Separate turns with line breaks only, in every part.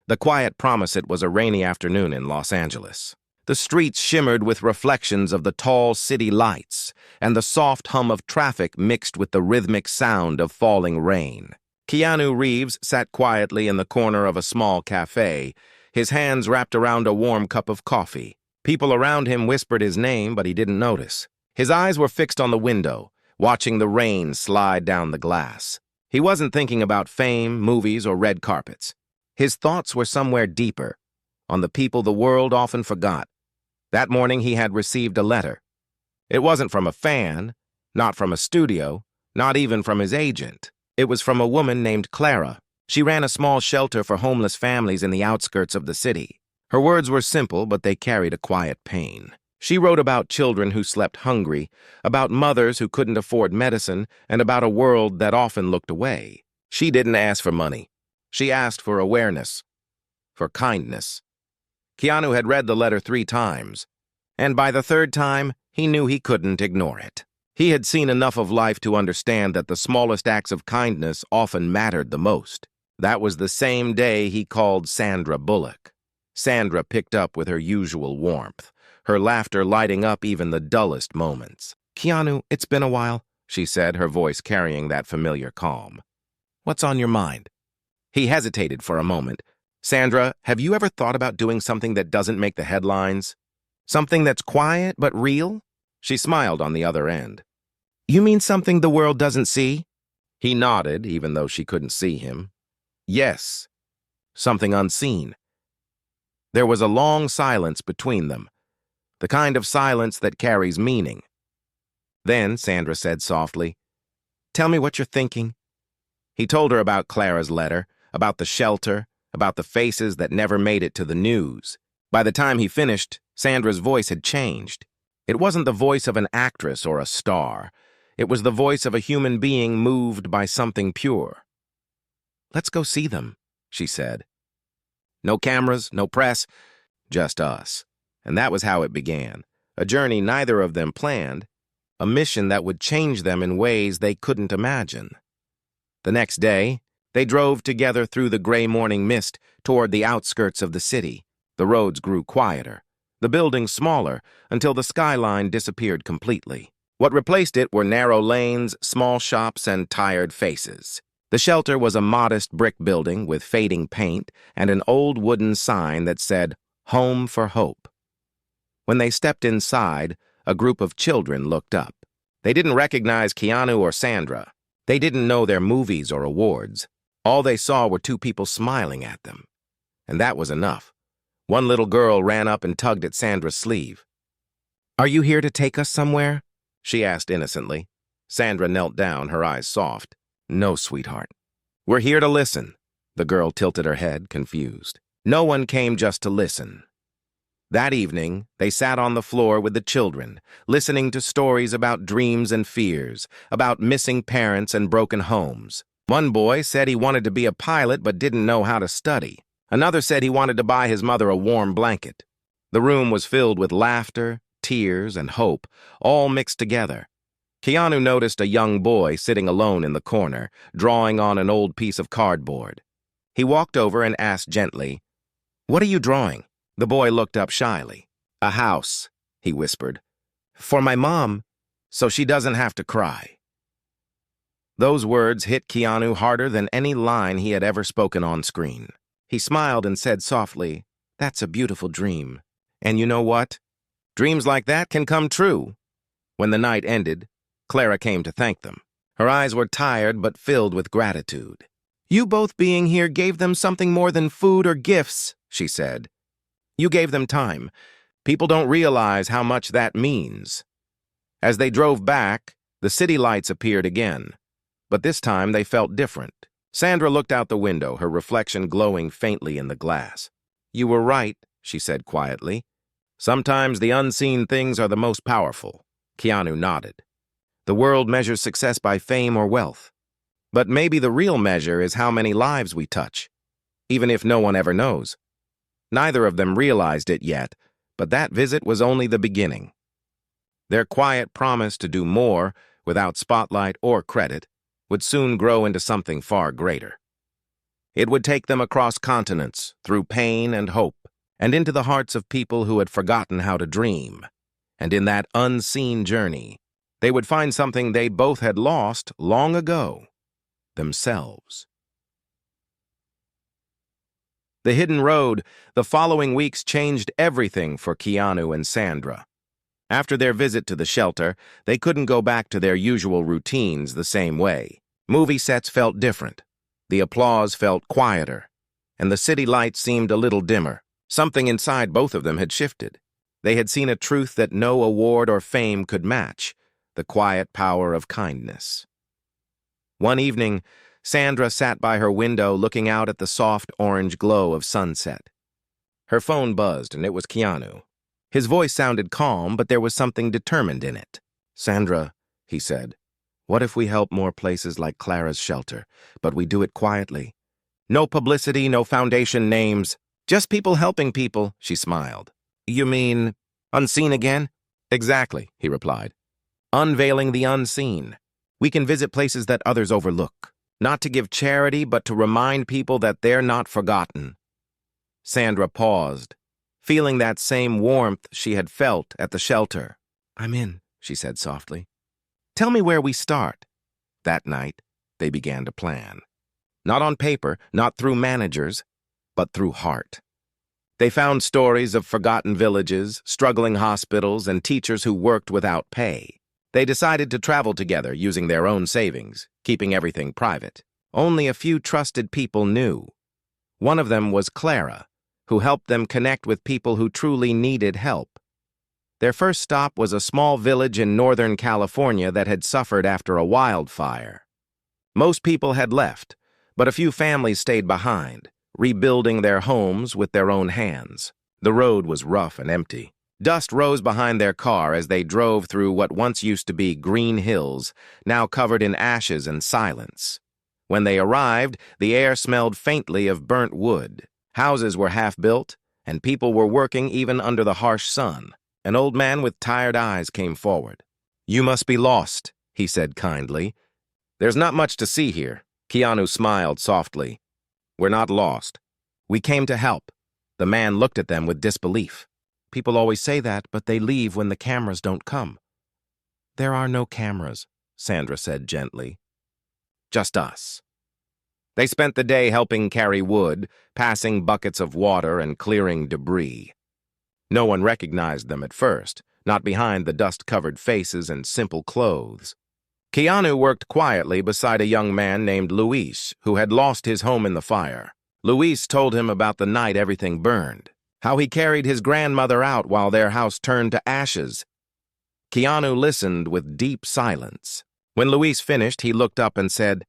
The quiet promise it was a rainy afternoon in Los Angeles. The streets shimmered with reflections of the tall city lights, and the soft hum of traffic mixed with the rhythmic sound of falling rain. Keanu Reeves sat quietly in the corner of a small cafe, his hands wrapped around a warm cup of coffee. People around him whispered his name, but he didn't notice. His eyes were fixed on the window, watching the rain slide down the glass. He wasn't thinking about fame, movies, or red carpets. His thoughts were somewhere deeper, on the people the world often forgot. That morning he had received a letter. It wasn't from a fan, not from a studio, not even from his agent. It was from a woman named Clara. She ran a small shelter for homeless families in the outskirts of the city. Her words were simple, but they carried a quiet pain. She wrote about children who slept hungry, about mothers who couldn't afford medicine, and about a world that often looked away. She didn't ask for money. She asked for awareness, for kindness. Keanu had read the letter 3 times, and by the 3rd time, he knew he couldn't ignore it. He had seen enough of life to understand that the smallest acts of kindness often mattered the most. That was the same day he called Sandra Bullock. Sandra picked up with her usual warmth, her laughter lighting up even the dullest moments. "Keanu, it's been a while," she said, her voice carrying that familiar calm. "What's on your mind?" He hesitated for a moment. "Sandra, have you ever thought about doing something that doesn't make the headlines? Something that's quiet but real?" She smiled on the other end. "You mean something the world doesn't see?" He nodded, even though she couldn't see him. "Yes, something unseen." There was a long silence between them, the kind of silence that carries meaning. Then Sandra said softly, "Tell me what you're thinking." He told her about Clara's letter, about the shelter, about the faces that never made it to the news. By the time he finished, Sandra's voice had changed. It wasn't the voice of an actress or a star. It was the voice of a human being moved by something pure. "Let's go see them," she said. No cameras, no press, just us. And that was how it began. A journey neither of them planned, a mission that would change them in ways they couldn't imagine. The next day, they drove together through the gray morning mist toward the outskirts of the city. The roads grew quieter, the buildings smaller, until the skyline disappeared completely. What replaced it were narrow lanes, small shops, and tired faces. The shelter was a modest brick building with fading paint and an old wooden sign that said, "Home for Hope." When they stepped inside, a group of children looked up. They didn't recognize Keanu or Sandra. They didn't know their movies or awards. All they saw were 2 people smiling at them. And that was enough. One little girl ran up and tugged at Sandra's sleeve. "Are you here to take us somewhere?" she asked innocently. Sandra knelt down, her eyes soft. "No, sweetheart. We're here to listen." The girl tilted her head, confused. No one came just to listen. That evening, they sat on the floor with the children, listening to stories about dreams and fears, about missing parents and broken homes. One boy said he wanted to be a pilot but didn't know how to study. Another said he wanted to buy his mother a warm blanket. The room was filled with laughter, tears, and hope, all mixed together. Keanu noticed a young boy sitting alone in the corner, drawing on an old piece of cardboard. He walked over and asked gently, "What are you drawing?" The boy looked up shyly. "A house," he whispered. "For my mom, so she doesn't have to cry." Those words hit Keanu harder than any line he had ever spoken on screen. He smiled and said softly, "That's a beautiful dream. And you know what? Dreams like that can come true." When the night ended, Clara came to thank them. Her eyes were tired but filled with gratitude. "You both being here gave them something more than food or gifts," she said. "You gave them time. People don't realize how much that means." As they drove back, the city lights appeared again. But this time they felt different. Sandra looked out the window, her reflection glowing faintly in the glass. "You were right," she said quietly. "Sometimes the unseen things are the most powerful." Keanu nodded. "The world measures success by fame or wealth. But maybe the real measure is how many lives we touch, even if no one ever knows." Neither of them realized it yet, but that visit was only the beginning. Their quiet promise to do more, without spotlight or credit, would soon grow into something far greater. It would take them across continents, through pain and hope, and into the hearts of people who had forgotten how to dream. And in that unseen journey, they would find something they both had lost long ago, themselves. The Hidden Road, the following weeks changed everything for Keanu and Sandra. After their visit to the shelter, they couldn't go back to their usual routines the same way. Movie sets felt different. The applause felt quieter, and the city lights seemed a little dimmer. Something inside both of them had shifted. They had seen a truth that no award or fame could match, the quiet power of kindness. One evening, Sandra sat by her window looking out at the soft orange glow of sunset. Her phone buzzed, and it was Keanu. His voice sounded calm, but there was something determined in it. "Sandra," he said, "what if we help more places like Clara's shelter, but we do it quietly? No publicity, no foundation names, just people helping people," she smiled. "You mean unseen again?" "Exactly," he replied. "Unveiling the unseen. We can visit places that others overlook, not to give charity, but to remind people that they're not forgotten." Sandra paused, feeling that same warmth she had felt at the shelter. "I'm in," she said softly. "Tell me where we start." That night, they began to plan. Not on paper, not through managers, but through heart. They found stories of forgotten villages, struggling hospitals, and teachers who worked without pay. They decided to travel together using their own savings, keeping everything private. Only a few trusted people knew. One of them was Clara, who helped them connect with people who truly needed help. Their first stop was a small village in Northern California that had suffered after a wildfire. Most people had left, but a few families stayed behind, rebuilding their homes with their own hands. The road was rough and empty. Dust rose behind their car as they drove through what once used to be green hills, now covered in ashes and silence. When they arrived, the air smelled faintly of burnt wood. Houses were half-built, and people were working even under the harsh sun. An old man with tired eyes came forward. "You must be lost," he said kindly. "There's not much to see here." Keanu smiled softly. "We're not lost. We came to help." The man looked at them with disbelief. "People always say that, but they leave when the cameras don't come." "There are no cameras," Sandra said gently. "Just us." They spent the day helping carry wood, passing buckets of water, and clearing debris. No one recognized them at first, not behind the dust-covered faces and simple clothes. Keanu worked quietly beside a young man named Luis, who had lost his home in the fire. Luis told him about the night everything burned, how he carried his grandmother out while their house turned to ashes. Keanu listened with deep silence. When Luis finished, he looked up and said,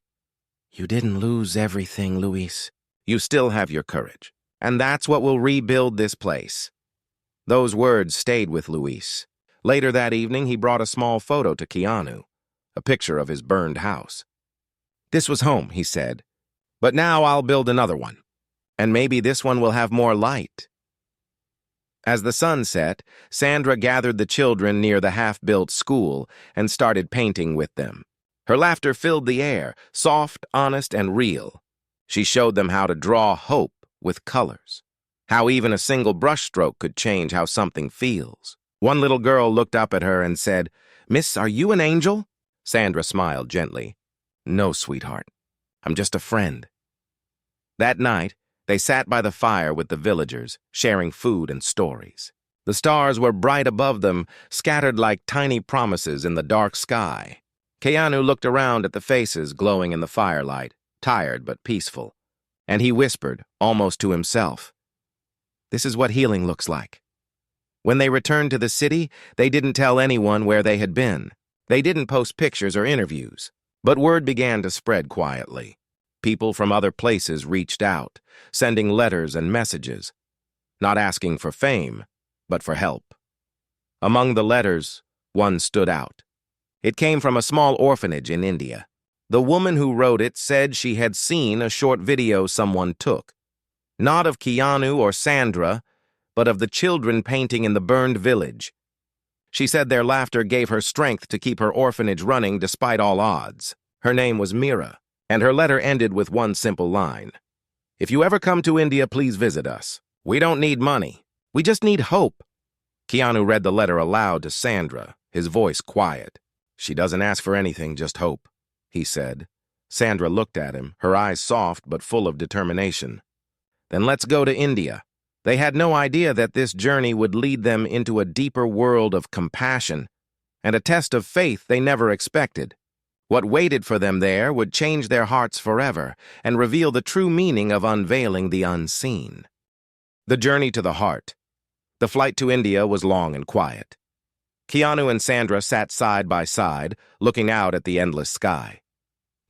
"You didn't lose everything, Luis. You still have your courage, and that's what will rebuild this place." Those words stayed with Luis. Later that evening, he brought a small photo to Keanu, a picture of his burned house. "This was home," he said, "but now I'll build another one, and maybe this one will have more light." As the sun set, Sandra gathered the children near the half-built school and started painting with them. Her laughter filled the air, soft, honest, and real. She showed them how to draw hope with colors, how even a single brushstroke could change how something feels. One little girl looked up at her and said, "Miss, are you an angel?" Sandra smiled gently. "No, sweetheart. I'm just a friend." That night, they sat by the fire with the villagers, sharing food and stories. The stars were bright above them, scattered like tiny promises in the dark sky. Keanu looked around at the faces glowing in the firelight, tired but peaceful, and he whispered, almost to himself, "This is what healing looks like." When they returned to the city, they didn't tell anyone where they had been. They didn't post pictures or interviews, but word began to spread quietly. People from other places reached out, sending letters and messages, not asking for fame, but for help. Among the letters, one stood out. It came from a small orphanage in India. The woman who wrote it said she had seen a short video someone took, not of Keanu or Sandra, but of the children painting in the burned village. She said their laughter gave her strength to keep her orphanage running despite all odds. Her name was Mira, and her letter ended with one simple line. If you ever come to India, please visit us. We don't need money. We just need hope. Keanu read the letter aloud to Sandra, his voice quiet. She doesn't ask for anything, just hope, he said. Sandra looked at him, her eyes soft but full of determination. Then let's go to India. They had no idea that this journey would lead them into a deeper world of compassion and a test of faith they never expected. What waited for them there would change their hearts forever and reveal the true meaning of unveiling the unseen. The journey to the heart. The flight to India was long and quiet. Keanu and Sandra sat side by side, looking out at the endless sky.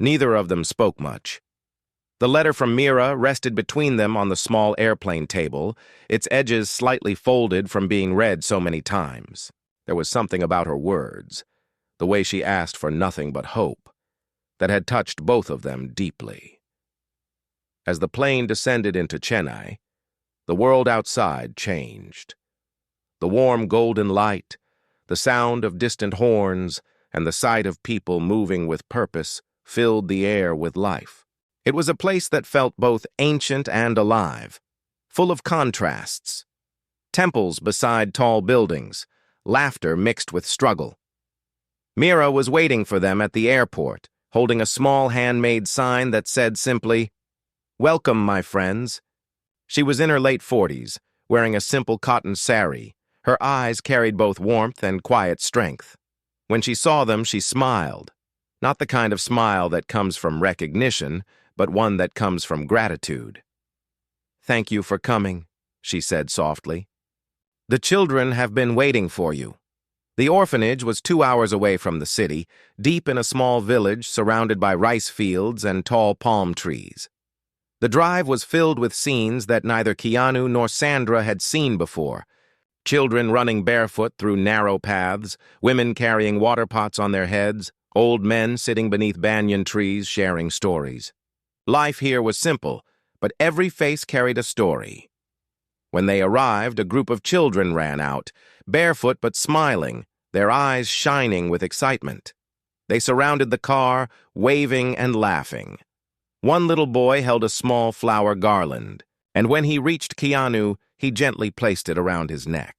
Neither of them spoke much. The letter from Mira rested between them on the small airplane table, its edges slightly folded from being read so many times. There was something about her words, the way she asked for nothing but hope, that had touched both of them deeply. As the plane descended into Chennai, the world outside changed. The warm golden light, the sound of distant horns, and the sight of people moving with purpose filled the air with life. It was a place that felt both ancient and alive, full of contrasts. Temples beside tall buildings, laughter mixed with struggle. Mira was waiting for them at the airport, holding a small handmade sign that said simply, "Welcome, my friends." She was in her late 40s, wearing a simple cotton sari. Her eyes carried both warmth and quiet strength. When she saw them, she smiled. Not the kind of smile that comes from recognition, but one that comes from gratitude. "Thank you for coming," she said softly. "The children have been waiting for you." The orphanage was 2 hours away from the city, deep in a small village surrounded by rice fields and tall palm trees. The drive was filled with scenes that neither Keanu nor Sandra had seen before. Children running barefoot through narrow paths, women carrying water pots on their heads, old men sitting beneath banyan trees sharing stories. Life here was simple, but every face carried a story. When they arrived, a group of children ran out, barefoot but smiling, their eyes shining with excitement. They surrounded the car, waving and laughing. One little boy held a small flower garland, and when he reached Keanu, he gently placed it around his neck.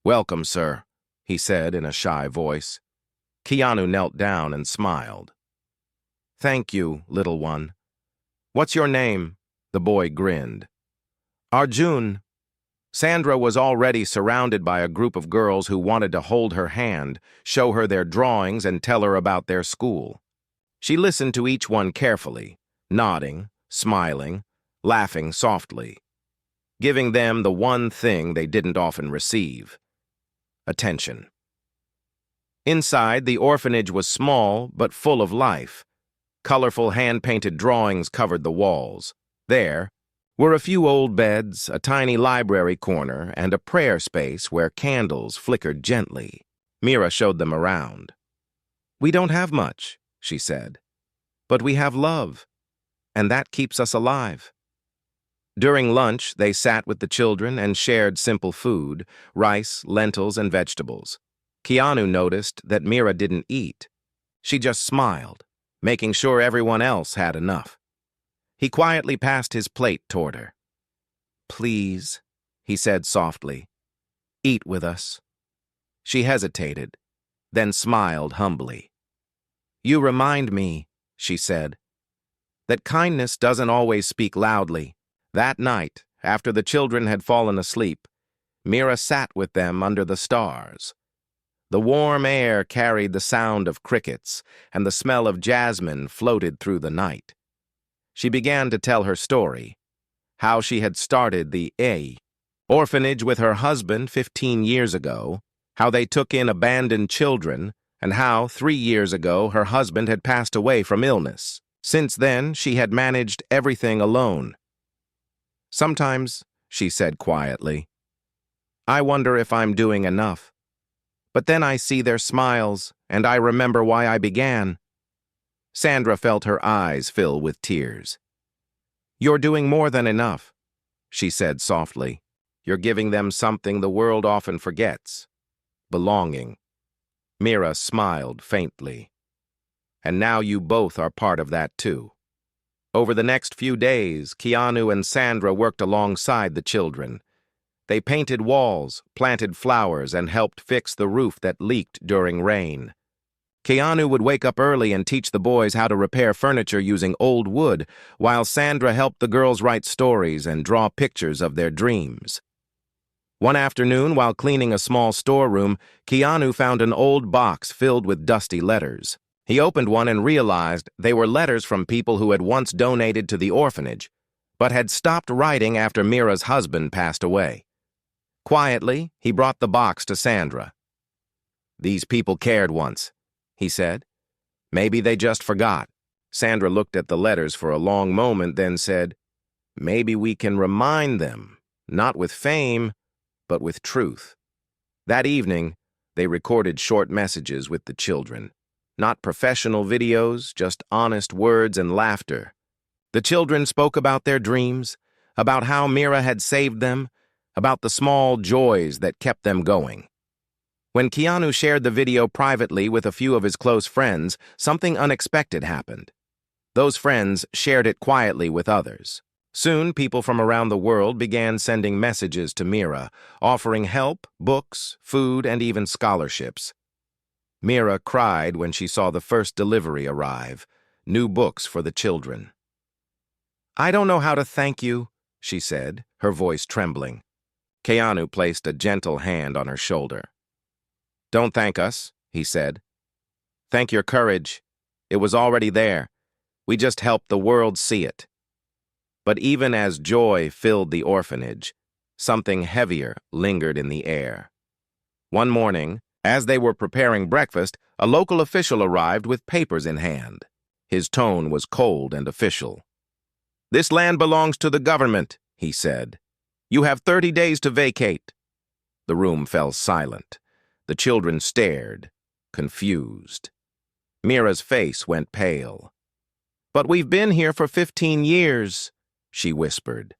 "Welcome, sir," he said in a shy voice. Keanu knelt down and smiled. "Thank you, little one. What's your name?" The boy grinned. "Arjun." Sandra was already surrounded by a group of girls who wanted to hold her hand, show her their drawings, and tell her about their school. She listened to each one carefully, nodding, smiling, laughing softly, giving them the one thing they didn't often receive: attention. Inside, the orphanage was small but full of life. Colorful hand-painted drawings covered the walls. There were a few old beds, a tiny library corner, and a prayer space where candles flickered gently. Mira showed them around. "We don't have much," she said, "but we have love, and that keeps us alive." During lunch, they sat with the children and shared simple food, rice, lentils, and vegetables. Keanu noticed that Mira didn't eat. She just smiled, making sure everyone else had enough. He quietly passed his plate toward her. "Please," he said softly, "eat with us." She hesitated, then smiled humbly. "You remind me," she said, "that kindness doesn't always speak loudly." That night, after the children had fallen asleep, Mira sat with them under the stars. The warm air carried the sound of crickets, and the smell of jasmine floated through the night. She began to tell her story, how she had started the orphanage with her husband 15 years ago, how they took in abandoned children, and how 3 years ago her husband had passed away from illness. Since then, she had managed everything alone. "Sometimes," she said quietly, "I wonder if I'm doing enough. But then I see their smiles, and I remember why I began." Sandra felt her eyes fill with tears. "You're doing more than enough," she said softly. "You're giving them something the world often forgets: belonging." Mira smiled faintly. "And now you both are part of that too." Over the next few days, Keanu and Sandra worked alongside the children. They painted walls, planted flowers, and helped fix the roof that leaked during rain. Keanu would wake up early and teach the boys how to repair furniture using old wood, while Sandra helped the girls write stories and draw pictures of their dreams. One afternoon, while cleaning a small storeroom, Keanu found an old box filled with dusty letters. He opened one and realized they were letters from people who had once donated to the orphanage, but had stopped writing after Mira's husband passed away. Quietly, he brought the box to Sandra. "These people cared once," he said. "Maybe they just forgot." Sandra looked at the letters for a long moment, then said, "Maybe we can remind them, not with fame, but with truth." That evening, they recorded short messages with the children. Not professional videos, just honest words and laughter. The children spoke about their dreams, about how Mira had saved them, about the small joys that kept them going. When Keanu shared the video privately with a few of his close friends, something unexpected happened. Those friends shared it quietly with others. Soon, people from around the world began sending messages to Mira, offering help, books, food, and even scholarships. Mira cried when she saw the first delivery arrive, new books for the children. "I don't know how to thank you," she said, her voice trembling. Keanu placed a gentle hand on her shoulder. "Don't thank us," he said. "Thank your courage. It was already there. We just helped the world see it." But even as joy filled the orphanage, something heavier lingered in the air. One morning, as they were preparing breakfast, a local official arrived with papers in hand. His tone was cold and official. "This land belongs to the government," he said. "You have 30 days to vacate." The room fell silent. The children stared, confused. Mira's face went pale. "But we've been here for 15 years, she whispered.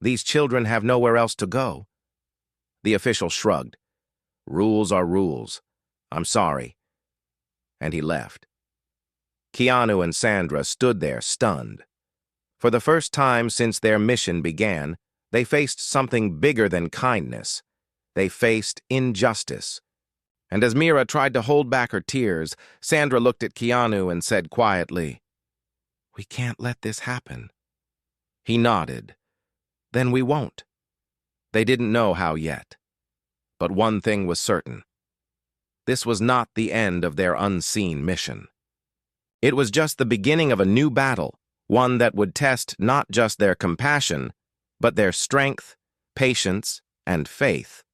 "These children have nowhere else to go." The official shrugged. "Rules are rules. I'm sorry." And he left. Keanu and Sandra stood there stunned. For the first time since their mission began, they faced something bigger than kindness. They faced injustice. And as Mira tried to hold back her tears, Sandra looked at Keanu and said quietly, "We can't let this happen." He nodded. "Then we won't." They didn't know how yet. But one thing was certain. This was not the end of their unseen mission. It was just the beginning of a new battle, one that would test not just their compassion, but their strength, patience, and faith.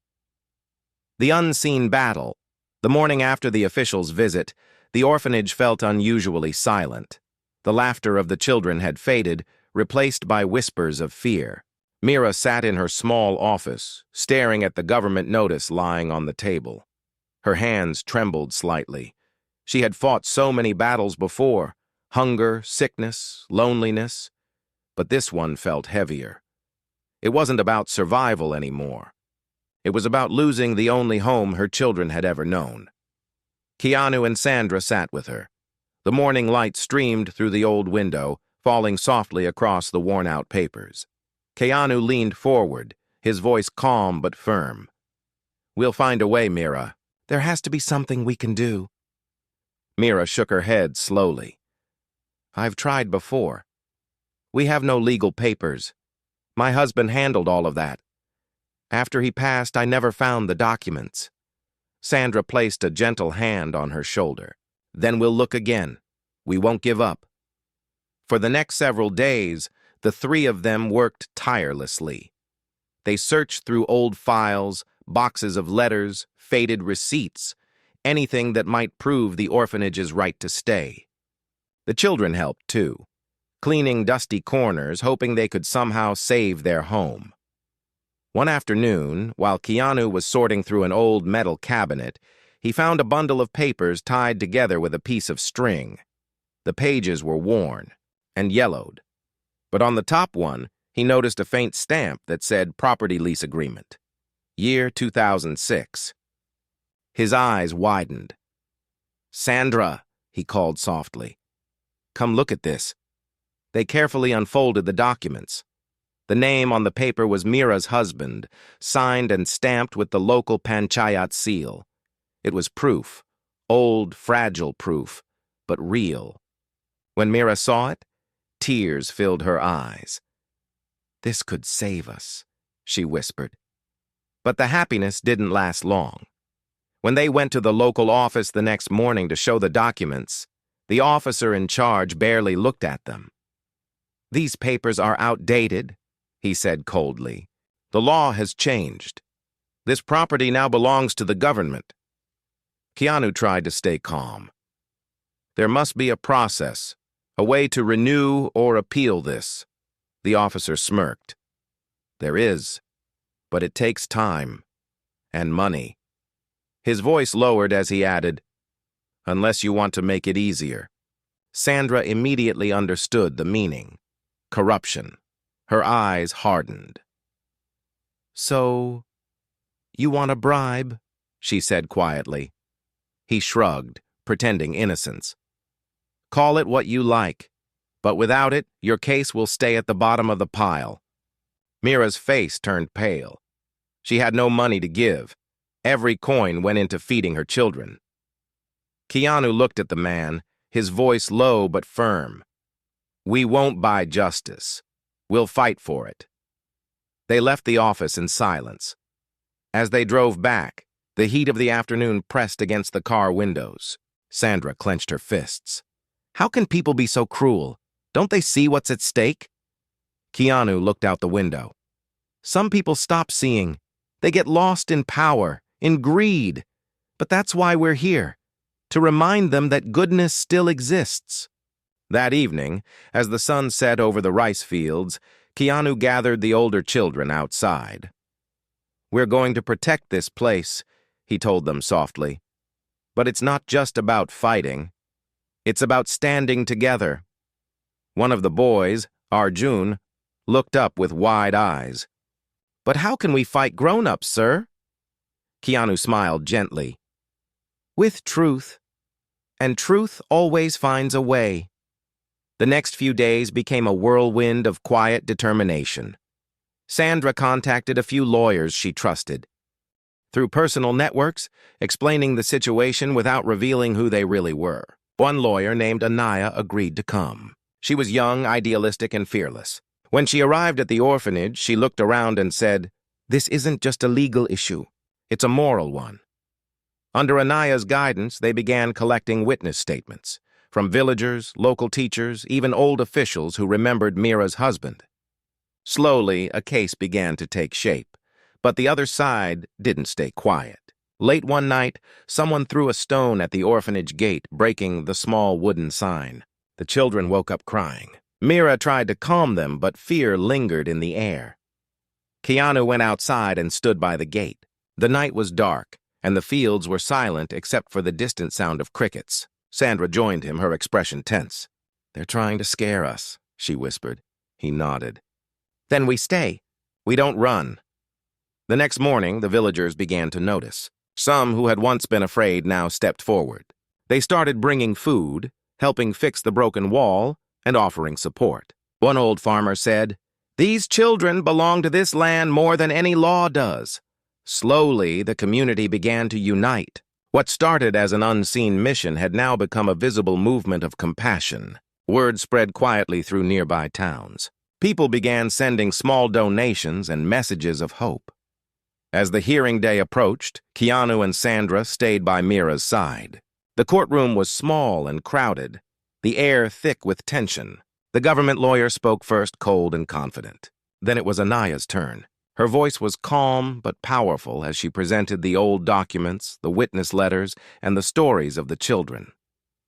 The unseen battle. The morning after the official's visit, the orphanage felt unusually silent. The laughter of the children had faded, replaced by whispers of fear. Mira sat in her small office, staring at the government notice lying on the table. Her hands trembled slightly. She had fought so many battles before, hunger, sickness, loneliness, but this one felt heavier. It wasn't about survival anymore. It was about losing the only home her children had ever known. Keanu and Sandra sat with her. The morning light streamed through the old window, falling softly across the worn-out papers. Keanu leaned forward, his voice calm but firm. "We'll find a way, Mira. There has to be something we can do." Mira shook her head slowly. "I've tried before. We have no legal papers. My husband handled all of that. After he passed, I never found the documents." Sandra placed a gentle hand on her shoulder. "Then we'll look again. We won't give up." For the next several days, the three of them worked tirelessly. They searched through old files, boxes of letters, faded receipts, anything that might prove the orphanage's right to stay. The children helped, too, cleaning dusty corners, hoping they could somehow save their home. One afternoon, while Keanu was sorting through an old metal cabinet, he found a bundle of papers tied together with a piece of string. The pages were worn and yellowed, but on the top one, he noticed a faint stamp that said Property Lease Agreement, year 2006. His eyes widened. "Sandra," he called softly, "come look at this." They carefully unfolded the documents. The name on the paper was Mira's husband, signed and stamped with the local panchayat seal. It was proof, old, fragile proof, but real. When Mira saw it, tears filled her eyes. "This could save us," she whispered. But the happiness didn't last long. When they went to the local office the next morning to show the documents, the officer in charge barely looked at them. "These papers are outdated," he said coldly. "The law has changed. This property now belongs to the government." Keanu tried to stay calm. "There must be a process, a way to renew or appeal this." The officer smirked. "There is, but it takes time and money." His voice lowered as he added, "Unless you want to make it easier." Sandra immediately understood the meaning. Corruption. Her eyes hardened. "So, you want a bribe?" she said quietly. He shrugged, pretending innocence. "Call it what you like, but without it, your case will stay at the bottom of the pile." Mira's face turned pale. She had no money to give. Every coin went into feeding her children. Keanu looked at the man, his voice low but firm. "We won't buy justice. We'll fight for it." They left the office in silence. As they drove back, the heat of the afternoon pressed against the car windows. Sandra clenched her fists. How can people be so cruel? Don't they see what's at stake? Keanu looked out the window. Some people stop seeing. They get lost in power, in greed. But that's why we're here, to remind them that goodness still exists. That evening, as the sun set over the rice fields, Keanu gathered the older children outside. "We're going to protect this place," he told them softly. "But it's not just about fighting. It's about standing together." One of the boys, Arjun, looked up with wide eyes. "But how can we fight grown-ups, sir?" Keanu smiled gently. "With truth. And truth always finds a way." The next few days became a whirlwind of quiet determination. Sandra contacted a few lawyers she trusted. Through personal networks, explaining the situation without revealing who they really were. One lawyer named Anaya agreed to come. She was young, idealistic, and fearless. When she arrived at the orphanage, she looked around and said, "This isn't just a legal issue. It's a moral one." Under Anaya's guidance, they began collecting witness statements from villagers, local teachers, even old officials who remembered Mira's husband. Slowly, a case began to take shape, but the other side didn't stay quiet. Late one night, someone threw a stone at the orphanage gate, breaking the small wooden sign. The children woke up crying. Mira tried to calm them, but fear lingered in the air. Keanu went outside and stood by the gate. The night was dark, and the fields were silent except for the distant sound of crickets. Sandra joined him, her expression tense. "They're trying to scare us," she whispered. He nodded. "Then we stay. We don't run." The next morning, the villagers began to notice. Some who had once been afraid now stepped forward. They started bringing food, helping fix the broken wall, and offering support. One old farmer said, "These children belong to this land more than any law does." Slowly, the community began to unite. What started as an unseen mission had now become a visible movement of compassion. Word spread quietly through nearby towns. People began sending small donations and messages of hope. As the hearing day approached, Keanu and Sandra stayed by Mira's side. The courtroom was small and crowded, the air thick with tension. The government lawyer spoke first, cold and confident. Then it was Anaya's turn. Her voice was calm but powerful as she presented the old documents, the witness letters, and the stories of the children.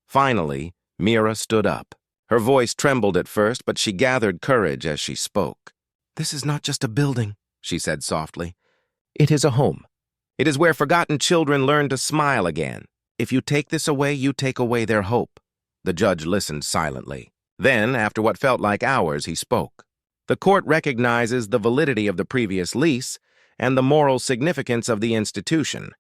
Finally, Mira stood up. Her voice trembled at first, but she gathered courage as she spoke. "This is not just a building," she said softly. "It is a home. It is where forgotten children learn to smile again. If you take this away, you take away their hope." The judge listened silently. Then, after what felt like hours, he spoke. "The court recognizes the validity of the previous lease and the moral significance of the institution.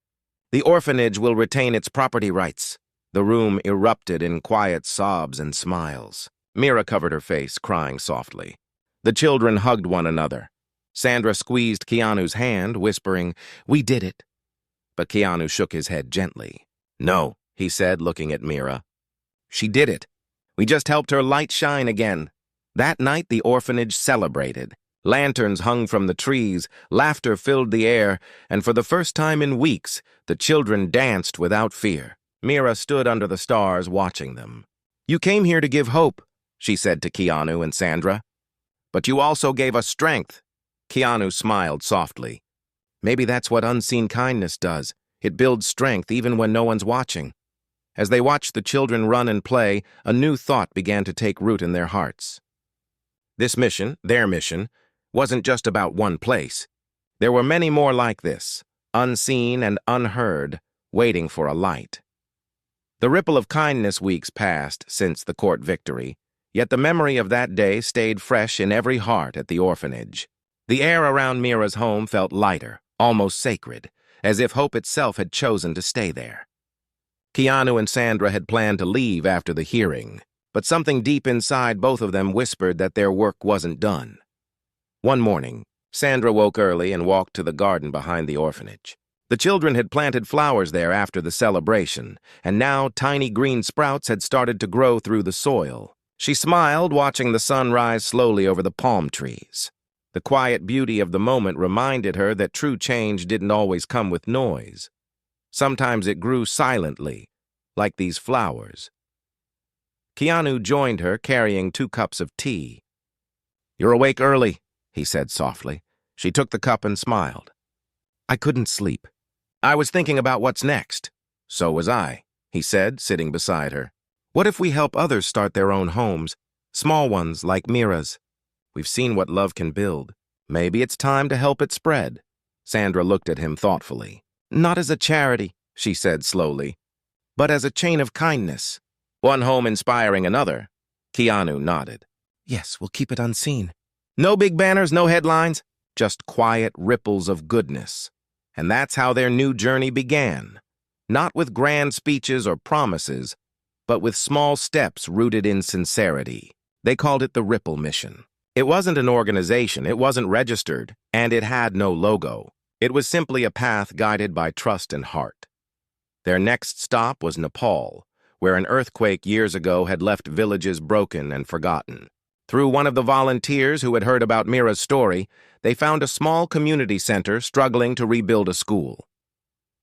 The orphanage will retain its property rights." The room erupted in quiet sobs and smiles. Mira covered her face, crying softly. The children hugged one another. Sandra squeezed Keanu's hand, whispering, "We did it." But Keanu shook his head gently. "No," he said, looking at Mira. "She did it. We just helped her light shine again." That night, the orphanage celebrated. Lanterns hung from the trees, laughter filled the air, and for the first time in weeks, the children danced without fear. Mira stood under the stars watching them. "You came here to give hope," she said to Keanu and Sandra. "But you also gave us strength." Keanu smiled softly. "Maybe that's what unseen kindness does. It builds strength even when no one's watching." As they watched the children run and play, a new thought began to take root in their hearts. This mission, their mission, wasn't just about one place. There were many more like this, unseen and unheard, waiting for a light. The ripple of kindness weeks passed since the court victory, yet the memory of that day stayed fresh in every heart at the orphanage. The air around Mira's home felt lighter, almost sacred, as if hope itself had chosen to stay there. Keanu and Sandra had planned to leave after the hearing, but something deep inside both of them whispered that their work wasn't done. One morning, Sandra woke early and walked to the garden behind the orphanage. The children had planted flowers there after the celebration, and now tiny green sprouts had started to grow through the soil. She smiled, watching the sun rise slowly over the palm trees. The quiet beauty of the moment reminded her that true change didn't always come with noise. Sometimes it grew silently, like these flowers. Keanu joined her, carrying 2 cups of tea. "You're awake early," he said softly. She took the cup and smiled. "I couldn't sleep. I was thinking about what's next." "So was I," he said, sitting beside her. "What if we help others start their own homes, small ones like Mira's? We've seen what love can build. Maybe it's time to help it spread." Sandra looked at him thoughtfully. "Not as a charity," she said slowly, "but as a chain of kindness. One home inspiring another." Keanu nodded. "Yes, we'll keep it unseen. No big banners, no headlines, just quiet ripples of goodness." And that's how their new journey began. Not with grand speeches or promises, but with small steps rooted in sincerity. They called it the Ripple Mission. It wasn't an organization, it wasn't registered, and it had no logo. It was simply a path guided by trust and heart. Their next stop was Nepal, where an earthquake years ago had left villages broken and forgotten. Through one of the volunteers who had heard about Mira's story, they found a small community center struggling to rebuild a school.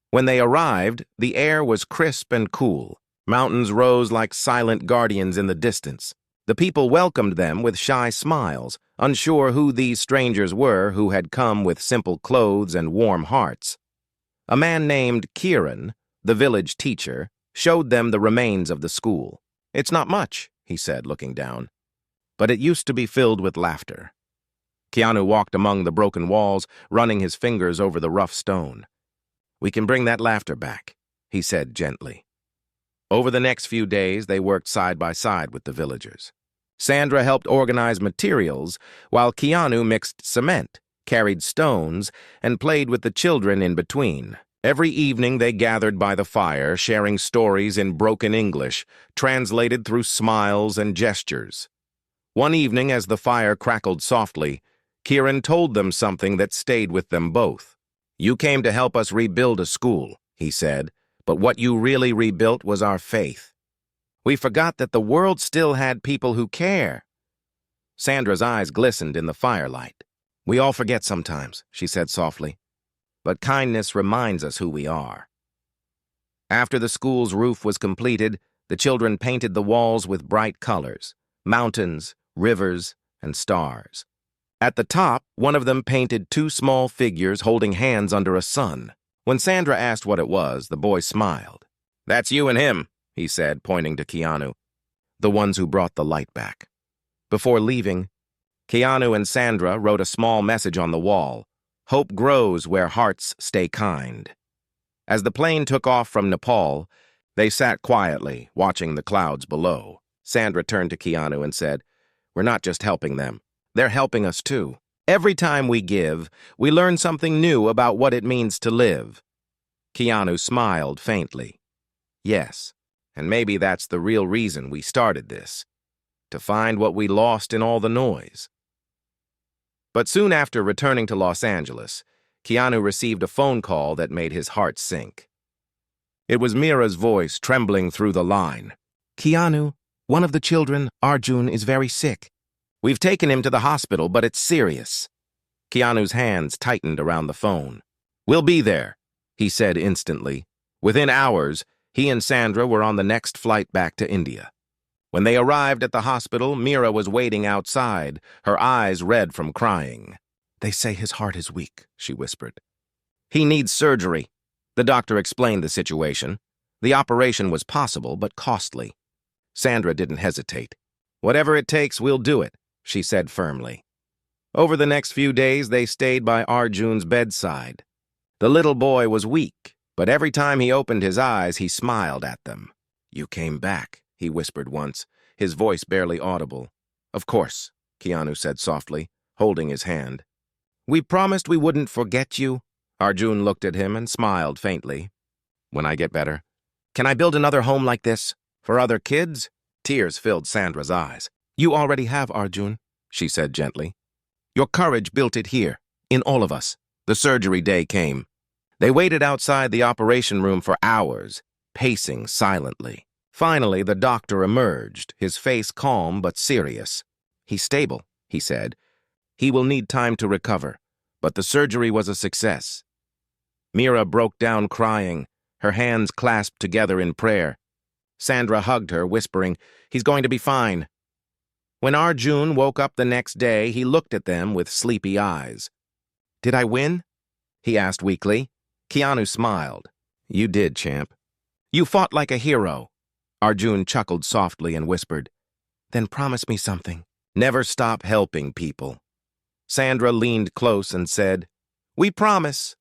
When they arrived, the air was crisp and cool. Mountains rose like silent guardians in the distance. The people welcomed them with shy smiles, unsure who these strangers were who had come with simple clothes and warm hearts. A man named Kieran, the village teacher, showed them the remains of the school. "It's not much," he said, looking down, "but it used to be filled with laughter." Keanu walked among the broken walls, running his fingers over the rough stone. "We can bring that laughter back," he said gently. Over the next few days, they worked side by side with the villagers. Sandra helped organize materials, while Keanu mixed cement, carried stones, and played with the children in between. Every evening they gathered by the fire, sharing stories in broken English, translated through smiles and gestures. One evening, as the fire crackled softly, Kieran told them something that stayed with them both. "You came to help us rebuild a school," he said, "but what you really rebuilt was our faith. We forgot that the world still had people who care." Sandra's eyes glistened in the firelight. "We all forget sometimes," she said softly, "but kindness reminds us who we are." After the school's roof was completed, the children painted the walls with bright colors: mountains, rivers, and stars. At the top, one of them painted 2 small figures holding hands under a sun. When Sandra asked what it was, the boy smiled. "That's you and him," he said, pointing to Keanu, "the ones who brought the light back." Before leaving, Keanu and Sandra wrote a small message on the wall: "Hope grows where hearts stay kind." As the plane took off from Nepal, they sat quietly, watching the clouds below. Sandra turned to Keanu and said, "We're not just helping them. They're helping us too. Every time we give, we learn something new about what it means to live." Keanu smiled faintly. "Yes, and maybe that's the real reason we started this. to find what we lost in all the noise. But soon after returning to Los Angeles, Keanu received a phone call that made his heart sink. It was Mira's voice trembling through the line. "Keanu, one of the children, Arjun, is very sick. We've taken him to the hospital, but it's serious." Keanu's hands tightened around the phone. "We'll be there," he said instantly. Within hours, he and Sandra were on the next flight back to India. When they arrived at the hospital, Mira was waiting outside, her eyes red from crying. "They say his heart is weak," she whispered. "He needs surgery." The doctor explained the situation. The operation was possible, but costly. Sandra didn't hesitate. "Whatever it takes, we'll do it," she said firmly. Over the next few days, they stayed by Arjun's bedside. The little boy was weak, but every time he opened his eyes, he smiled at them. "You came back," he whispered once, his voice barely audible. "Of course," Keanu said softly, holding his hand. "We promised we wouldn't forget you." Arjun looked at him and smiled faintly. "When I get better. Can I build another home like this? For other kids?" Tears filled Sandra's eyes. "You already have, Arjun," she said gently. "Your courage built it here, in all of us." The surgery day came. They waited outside the operation room for hours, pacing silently. Finally, the doctor emerged, his face calm but serious. "He's stable," he said. "He will need time to recover, but the surgery was a success." Mira broke down crying, her hands clasped together in prayer. Sandra hugged her, whispering, "He's going to be fine." When Arjun woke up the next day, he looked at them with sleepy eyes. "Did I win?" he asked weakly. Keanu smiled. "You did, champ. You fought like a hero." Arjun chuckled softly and whispered, "Then promise me something." "Never stop helping people." Sandra leaned close and said, "We promise."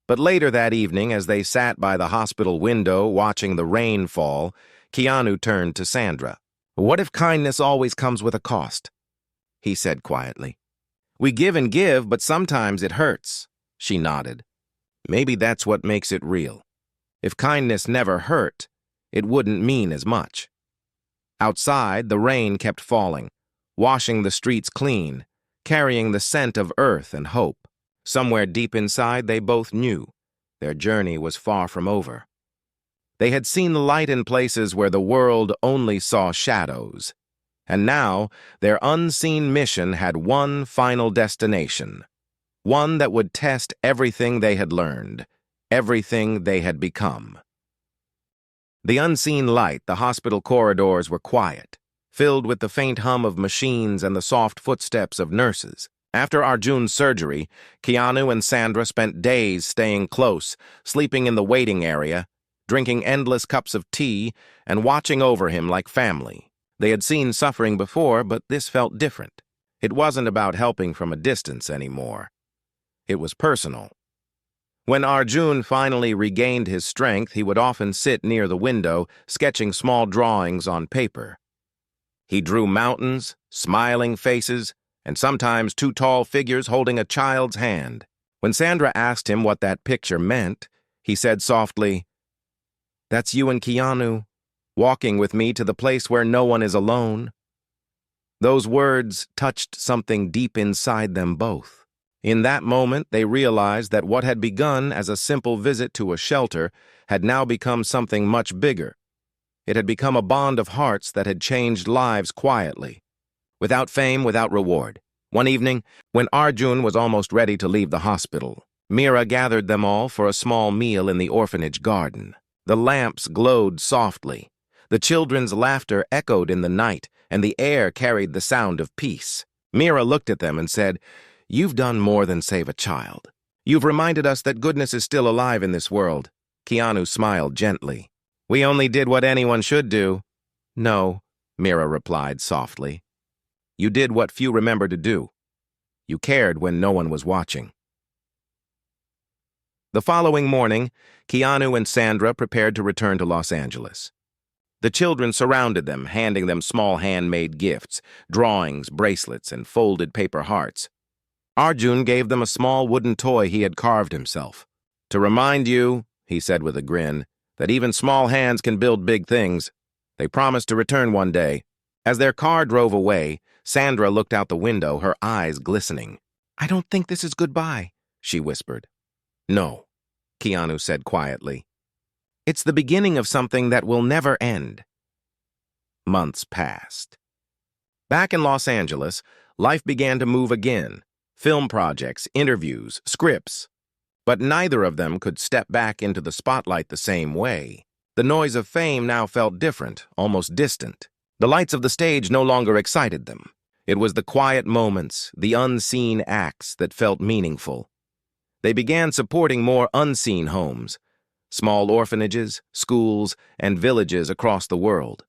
But later that evening, as they sat by the hospital window watching the rain fall, Keanu turned to Sandra. "What if kindness always comes with a cost?" he said quietly. "We give and give, but sometimes it hurts." She nodded. "Maybe that's what makes it real. If kindness never hurt, it wouldn't mean as much." Outside, the rain kept falling, washing the streets clean, carrying the scent of earth and hope. Somewhere deep inside, they both knew their journey was far from over. They had seen the light in places where the world only saw shadows. And now, their unseen mission had one final destination. One that would test everything they had learned, everything they had become. The unseen light, the hospital corridors were quiet, filled with the faint hum of machines and the soft footsteps of nurses. After Arjun's surgery, Keanu and Sandra spent days staying close, sleeping in the waiting area, drinking endless cups of tea, and watching over him like family. They had seen suffering before, but this felt different. It wasn't about helping from a distance anymore. It was personal. When Arjun finally regained his strength, he would often sit near the window, sketching small drawings on paper. He drew mountains, smiling faces, and sometimes two tall figures holding a child's hand. When Sandra asked him what that picture meant, he said softly, "That's you and Keanu, walking with me to the place where no one is alone." Those words touched something deep inside them both. In that moment, they realized that what had begun as a simple visit to a shelter had now become something much bigger. It had become a bond of hearts that had changed lives quietly, without fame, without reward. One evening, when Arjun was almost ready to leave the hospital, Mira gathered them all for a small meal in the orphanage garden. The lamps glowed softly. The children's laughter echoed in the night, and the air carried the sound of peace. Mira looked at them and said, "You've done more than save a child. You've reminded us that goodness is still alive in this world." Keanu smiled gently. "We only did what anyone should do." "No," Mira replied softly. "You did what few remember to do. You cared when no one was watching." The following morning, Keanu and Sandra prepared to return to Los Angeles. The children surrounded them, handing them small handmade gifts, drawings, bracelets, and folded paper hearts. Arjun gave them a small wooden toy he had carved himself. "To remind you," he said with a grin, "that even small hands can build big things. They promised to return one day." As their car drove away, Sandra looked out the window, her eyes glistening. "I don't think this is goodbye," she whispered. "No," Keanu said quietly. "It's the beginning of something that will never end." Months passed. Back in Los Angeles, life began to move again. Film projects, interviews, scripts. But neither of them could step back into the spotlight the same way. The noise of fame now felt different, almost distant. The lights of the stage no longer excited them. It was the quiet moments, the unseen acts that felt meaningful. They began supporting more unseen homes, small orphanages, schools, and villages across the world.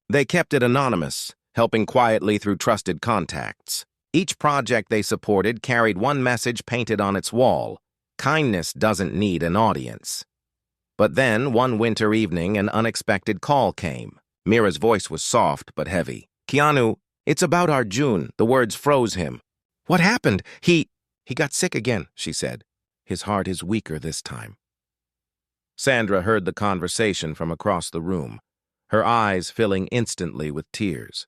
They kept it anonymous, helping quietly through trusted contacts. Each project they supported carried one message painted on its wall: kindness doesn't need an audience. But then, one winter evening, an unexpected call came. Mira's voice was soft but heavy. "Keanu, it's about Arjun." The words froze him. "What happened? He got sick again," she said. "His heart is weaker this time." Sandra heard the conversation from across the room, her eyes filling instantly with tears.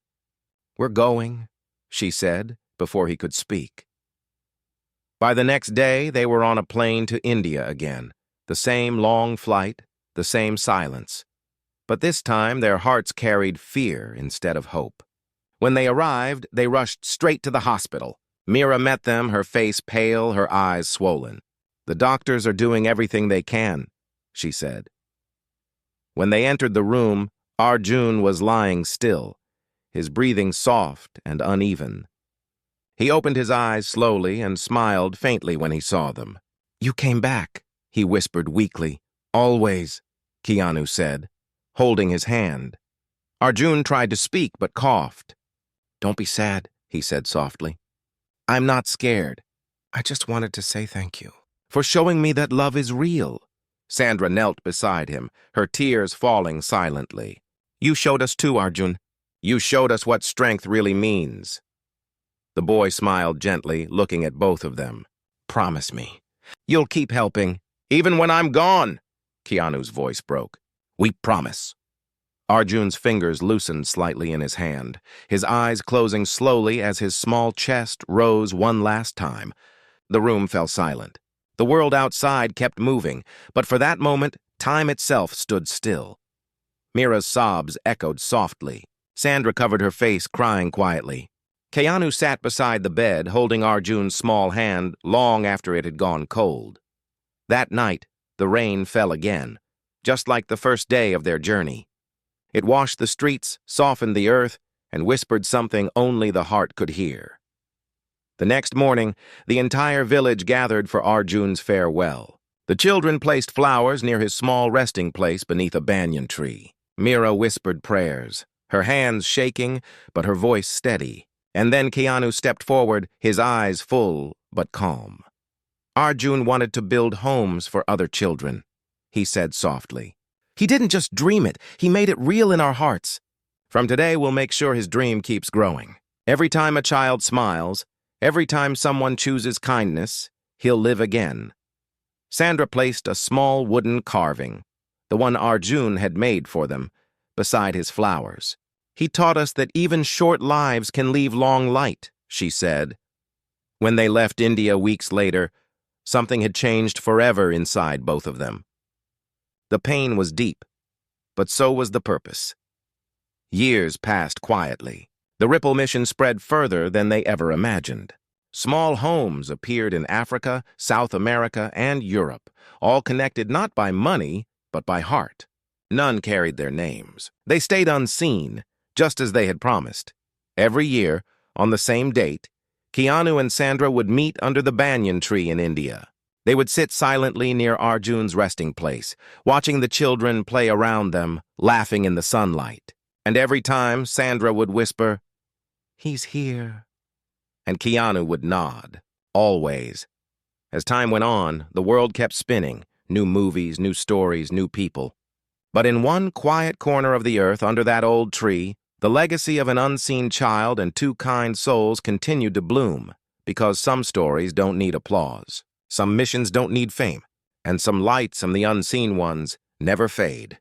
"We're going," she said, before he could speak. By the next day, they were on a plane to India again. The same long flight, the same silence. But this time, their hearts carried fear instead of hope. When they arrived, they rushed straight to the hospital. Mira met them, her face pale, her eyes swollen. "The doctors are doing everything they can," she said. When they entered the room, Arjun was lying still, his breathing soft and uneven. He opened his eyes slowly and smiled faintly when he saw them. "You came back," he whispered weakly. "Always," Keanu said, holding his hand. Arjun tried to speak but coughed. "Don't be sad," he said softly. "I'm not scared. I just wanted to say thank you for showing me that love is real." Sandra knelt beside him, her tears falling silently. "You showed us too, Arjun. You showed us what strength really means." The boy smiled gently, looking at both of them. "Promise me, you'll keep helping, even when I'm gone," Keanu's voice broke. "We promise." Arjun's fingers loosened slightly in his hand, his eyes closing slowly as his small chest rose one last time. The room fell silent. The world outside kept moving, but for that moment, time itself stood still. Mira's sobs echoed softly. Sandra covered her face, crying quietly. Keanu sat beside the bed, holding Arjun's small hand long after it had gone cold. That night, the rain fell again, just like the first day of their journey. It washed the streets, softened the earth, and whispered something only the heart could hear. The next morning, the entire village gathered for Arjun's farewell. The children placed flowers near his small resting place beneath a banyan tree. Mira whispered prayers, her hands shaking, but her voice steady. And then Keanu stepped forward, his eyes full but calm. "Arjun wanted to build homes for other children," he said softly. "He didn't just dream it, he made it real in our hearts. From today, we'll make sure his dream keeps growing. Every time a child smiles, every time someone chooses kindness, he'll live again." Sandra placed a small wooden carving, the one Arjun had made for them, beside his flowers. "He taught us that even short lives can leave long light," she said. When they left India weeks later, something had changed forever inside both of them. The pain was deep, but so was the purpose. Years passed quietly. The Ripple mission spread further than they ever imagined. Small homes appeared in Africa, South America, and Europe, all connected not by money, but by heart. None carried their names. They stayed unseen, just as they had promised. Every year, on the same date, Keanu and Sandra would meet under the banyan tree in India. They would sit silently near Arjun's resting place, watching the children play around them, laughing in the sunlight. And every time, Sandra would whisper, "He's here." And Keanu would nod, always. As time went on, the world kept spinning, new movies, new stories, new people. But in one quiet corner of the earth under that old tree, the legacy of an unseen child and two kind souls continued to bloom, because some stories don't need applause, some missions don't need fame, and some lights from the unseen ones never fade.